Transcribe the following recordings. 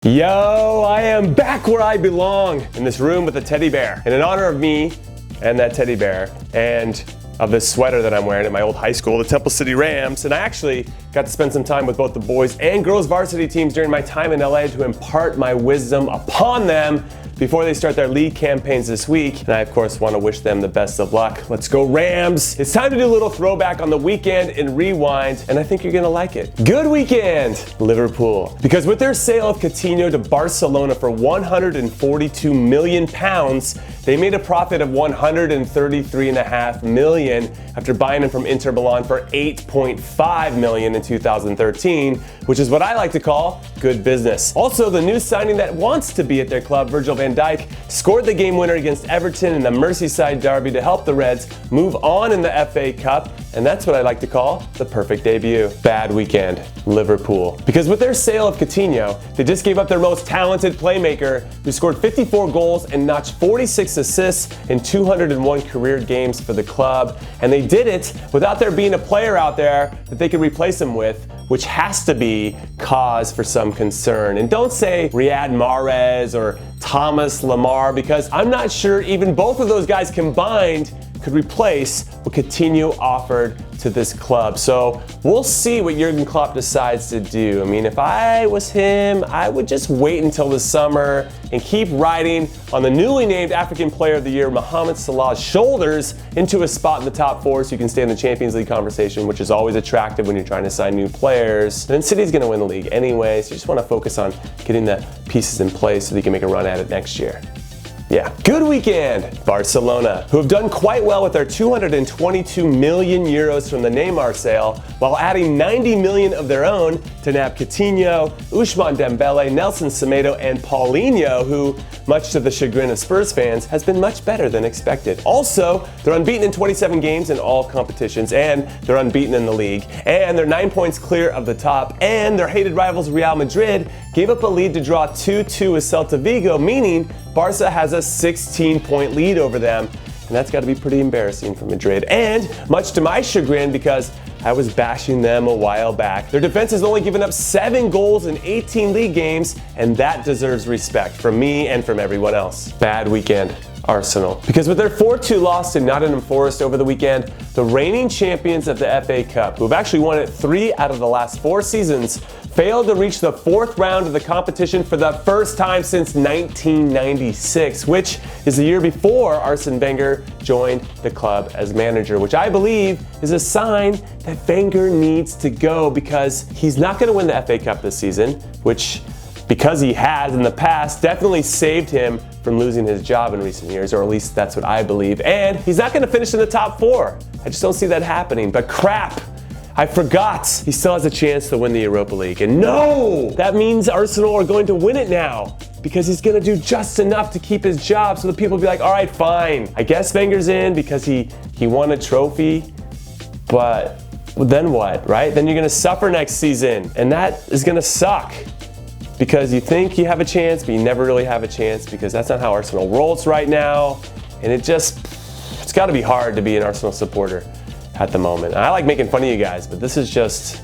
Yo, I am back where I belong, in this room with a teddy bear. And in honor of me and that teddy bear, and of this sweater that I'm wearing at my old high school, the Temple City Rams, and I actually got to spend some time with both the boys and girls varsity teams during my time in LA to impart my wisdom upon them before they start their league campaigns this week. And I, of course, want to wish them the best of luck. Let's go Rams! It's time to do a little throwback on the weekend in Rewind, and I think you're gonna like it. Good weekend, Liverpool. Because with their sale of Coutinho to Barcelona for 142 million pounds, they made a profit of 133.5 million after buying him from Inter Milan for 8.5 million in 2013, which is what I like to call good business. Also, the new signing that wants to be at their club, Virgil van Dijk, scored the game winner against Everton in the Merseyside derby to help the Reds move on in the FA Cup, and that's what I like to call the perfect debut. Bad weekend, Liverpool. Because with their sale of Coutinho, they just gave up their most talented playmaker, who scored 54 goals and notched 46 assists in 201 career games for the club, and they did it without there being a player out there that they could replace him with, which has to be cause for some concern. And don't say Riyad Mahrez or Thomas Lemar, because I'm not sure even both of those guys combined could replace what Coutinho offered to this club. So we'll see what Jurgen Klopp decides to do. I mean, if I was him, I would just wait until the summer and keep riding on the newly named African Player of the Year, Mohamed Salah's shoulders into a spot in the top four so you can stay in the Champions League conversation, which is always attractive when you're trying to sign new players. And then City's gonna win the league anyway, so you just wanna focus on getting the pieces in place so that you can make a run at it next year. Yeah. Good weekend, Barcelona, who have done quite well with their 222 million euros from the Neymar sale, while adding 90 million of their own to nab Coutinho, Ousmane Dembele, Nelson Semedo, and Paulinho, who, much to the chagrin of Spurs fans, has been much better than expected. Also, they're unbeaten in 27 games in all competitions, and they're unbeaten in the league, and they're 9 points clear of the top, and their hated rivals Real Madrid gave up a lead to draw 2-2 with Celta Vigo, meaning Barca has a 16-point lead over them, and that's got to be pretty embarrassing for Madrid. And much to my chagrin, because I was bashing them a while back, their defense has only given up 7 goals in 18 league games, and that deserves respect from me and from everyone else. Bad weekend, Arsenal. Because with their 4-2 loss to Nottingham Forest over the weekend, the reigning champions of the FA Cup, who have actually won it 3 out of the last 4 seasons, failed to reach the 4th round of the competition for the first time since 1996, which is the year before Arsene Wenger joined the club as manager, which I believe is a sign that Wenger needs to go, because he's not going to win the FA Cup this season, which, because he has in the past, definitely saved him from losing his job in recent years, or at least that's what I believe. And he's not going to finish in the top 4. I just don't see that happening. But crap! I forgot. He still has a chance to win the Europa League. And no! That means Arsenal are going to win it now, because he's going to do just enough to keep his job, so the people will be like, all right, fine. I guess Wenger's in because he won a trophy, but then what, right? Then you're going to suffer next season, and that is going to suck. Because you think you have a chance, but you never really have a chance, because that's not how Arsenal rolls right now. And it's got to be hard to be an Arsenal supporter at the moment. I like making fun of you guys, but this is just,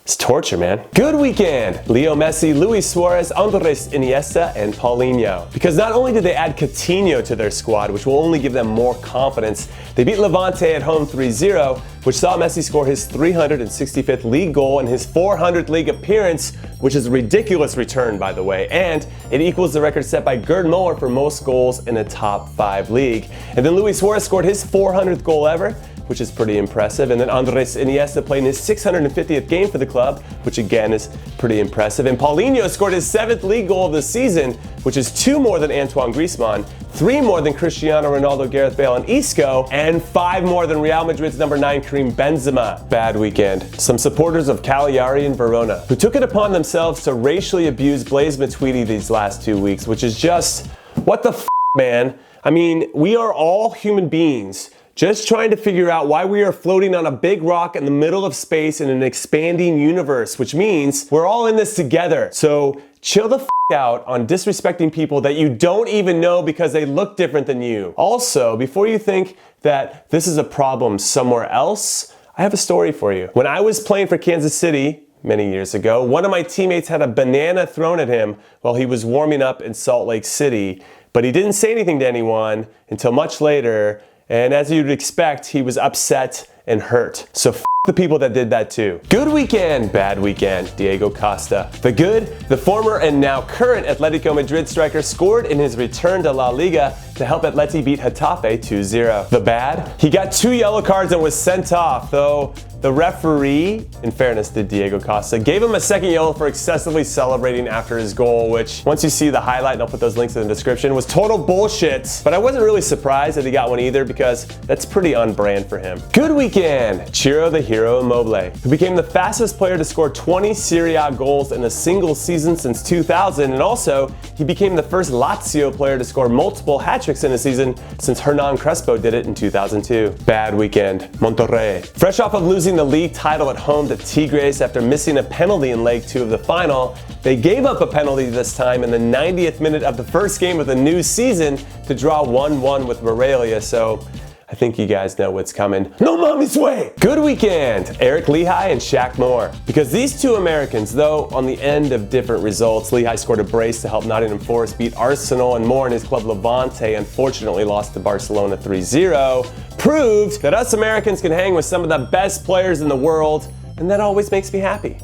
it's torture, man. Good weekend, Leo Messi, Luis Suarez, Andres Iniesta, and Paulinho. Because not only did they add Coutinho to their squad, which will only give them more confidence, they beat Levante at home 3-0, which saw Messi score his 365th league goal and his 400th league appearance, which is a ridiculous return, by the way, and it equals the record set by Gerd Muller for most goals in a top 5 league. And then Luis Suarez scored his 400th goal ever, which is pretty impressive. And then Andres Iniesta played in his 650th game for the club, which again is pretty impressive. And Paulinho scored his 7th league goal of the season, which is 2 more than Antoine Griezmann, 3 more than Cristiano Ronaldo, Gareth Bale, and Isco, and 5 more than Real Madrid's number 9 Karim Benzema. Bad weekend. Some supporters of Cagliari and Verona, who took it upon themselves to racially abuse Blaise Matuidi these last 2 weeks, which is just, what the f***, man? I mean, we are all human beings, just trying to figure out why we are floating on a big rock in the middle of space in an expanding universe, which means we're all in this together. So chill the f*** out on disrespecting people that you don't even know because they look different than you. Also, before you think that this is a problem somewhere else, I have a story for you. When I was playing for Kansas City many years ago. One of my teammates had a banana thrown at him while he was warming up in Salt Lake City, but he didn't say anything to anyone until much later, and as you'd expect, he was upset and hurt. So the people that did that too. Good weekend, bad weekend, Diego Costa. The good, the former and now current Atletico Madrid striker scored in his return to La Liga to help Atleti beat Getafe 2-0. The bad, he got 2 yellow cards and was sent off, though the referee, in fairness to Diego Costa, gave him a second yellow for excessively celebrating after his goal, which, once you see the highlight, and I'll put those links in the description, was total bullshit. But I wasn't really surprised that he got one either, because that's pretty on brand for him. Good weekend, Ciro the Hero Immobile, who became the fastest player to score 20 Serie A goals in a single season since 2000, and also, he became the first Lazio player to score multiple hat-tricks in a season since Hernan Crespo did it in 2002. Bad weekend, Monterrey. Fresh off of losing the league title at home to Tigres after missing a penalty in leg 2 of the final, they gave up a penalty this time in the 90th minute of the first game of the new season to draw 1-1 with Morelia, so I think you guys know what's coming. No mommy's way! Good weekend, Eric Lehigh and Shaq Moore. Because these two Americans, though on the end of different results, Lehigh scored a brace to help Nottingham Forest beat Arsenal, and Moore and his club Levante unfortunately lost to Barcelona 3-0, proved that us Americans can hang with some of the best players in the world, and that always makes me happy.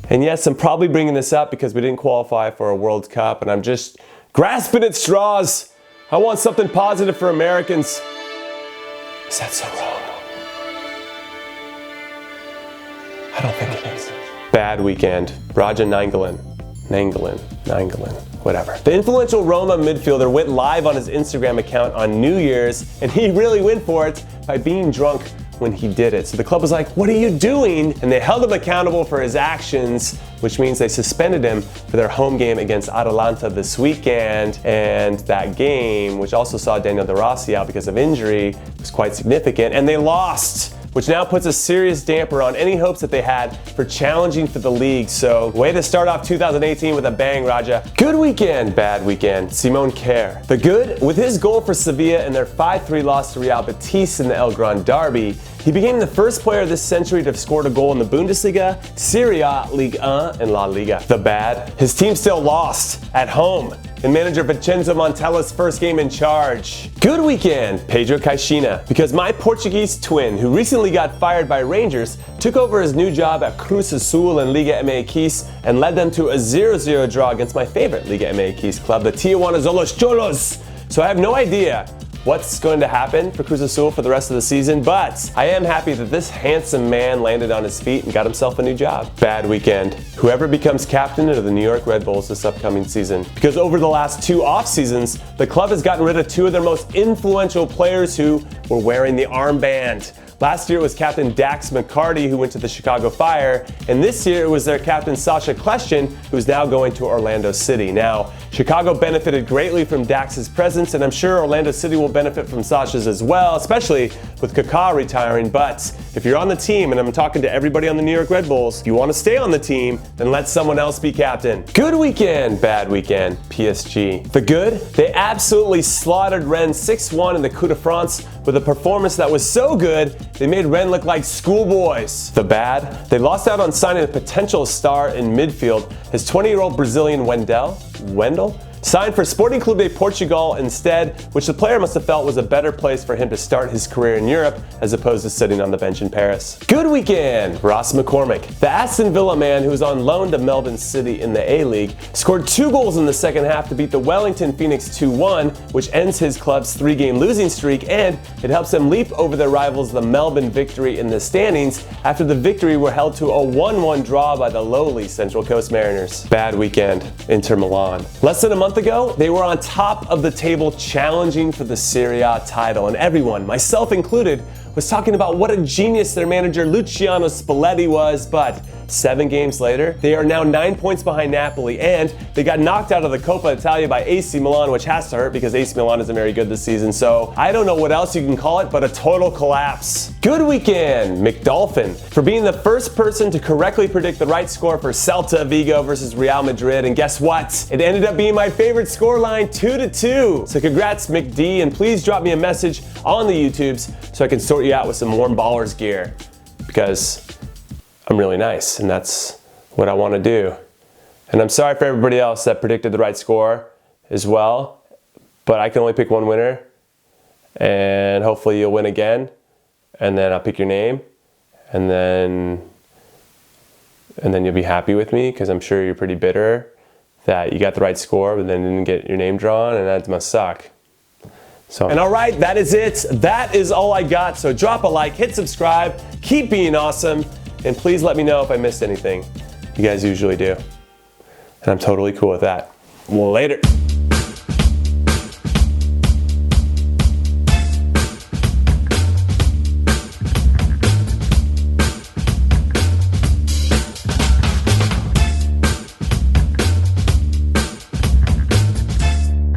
And yes, I'm probably bringing this up because we didn't qualify for a World Cup, and I'm just grasping at straws. I want something positive for Americans. Is that so wrong? I don't think it is. Bad weekend. Raja Nainggolan, whatever. The influential Roma midfielder went live on his Instagram account on New Year's, and he really went for it by being drunk when he did it. So the club was like, what are you doing? And they held him accountable for his actions, which means they suspended him for their home game against Atalanta this weekend. And that game, which also saw Daniel De Rossi out because of injury, was quite significant. And they lost, which now puts a serious damper on any hopes that they had for challenging for the league. So, way to start off 2018 with a bang, Raja. Good weekend, bad weekend, Simon Kjær. The good, with his goal for Sevilla in their 5-3 loss to Real Betis in the El Gran Derby, he became the first player this century to have scored a goal in the Bundesliga, Serie A, Ligue 1, and La Liga. The bad, his team still lost at home in manager Vincenzo Montella's first game in charge. Good weekend, Pedro Caixinha, because my Portuguese twin, who recently got fired by Rangers, took over his new job at Cruz Azul in Liga MX and led them to a 0-0 draw against my favorite Liga MX club, the Tijuana Zolos Cholos. So I have no idea what's going to happen for Cruz Azul for the rest of the season, but I am happy that this handsome man landed on his feet and got himself a new job. Bad weekend. Whoever becomes captain of the New York Red Bulls this upcoming season. Because over the last 2 off seasons, the club has gotten rid of 2 of their most influential players who were wearing the armband. Last year it was Captain Dax McCarty, who went to the Chicago Fire, and this year it was their captain Sasha Kljestan, who's now going to Orlando City. Now, Chicago benefited greatly from Dax's presence, and I'm sure Orlando City will benefit from Sasha's as well, especially with Kaká retiring. But if you're on the team, and I'm talking to everybody on the New York Red Bulls, if you want to stay on the team, then let someone else be captain. Good weekend, bad weekend, PSG. The good, they absolutely slaughtered Rennes 6-1 in the Coupe de France with a performance that was so good, they made Rennes look like schoolboys. The bad, they lost out on signing a potential star in midfield. His 20-year-old Brazilian Wendell signed for Sporting Clube de Portugal instead, which the player must have felt was a better place for him to start his career in Europe as opposed to sitting on the bench in Paris. Good weekend, Ross McCormick. The Aston Villa man, who was on loan to Melbourne City in the A-League, scored 2 goals in the second half to beat the Wellington Phoenix 2-1, which ends his club's 3-game losing streak, and it helps them leap over their rivals the Melbourne Victory in the standings after the Victory were held to a 1-1 draw by the lowly Central Coast Mariners. Bad weekend, Inter Milan. Less than a month ago, they were on top of the table challenging for the Serie A title, and everyone, myself included, was talking about what a genius their manager Luciano Spalletti was, but 7 games later, they are now 9 points behind Napoli, and they got knocked out of the Coppa Italia by AC Milan, which has to hurt because AC Milan isn't very good this season, so I don't know what else you can call it but a total collapse. Good weekend, McDolphin, for being the first person to correctly predict the right score for Celta Vigo versus Real Madrid, and guess what? It ended up being my favorite scoreline, 2-2. So congrats, McD, and please drop me a message on the YouTubes so I can sort you out with some warm ballers gear, because I'm really nice, and that's what I want to do. And I'm sorry for everybody else that predicted the right score as well, but I can only pick one winner, and hopefully you'll win again, and then I'll pick your name, and then you'll be happy with me, because I'm sure you're pretty bitter that you got the right score but then didn't get your name drawn, and that must suck. So, and all right, that is it. That is all I got. So drop a like, hit subscribe, keep being awesome, and please let me know if I missed anything. You guys usually do. And I'm totally cool with that. Later.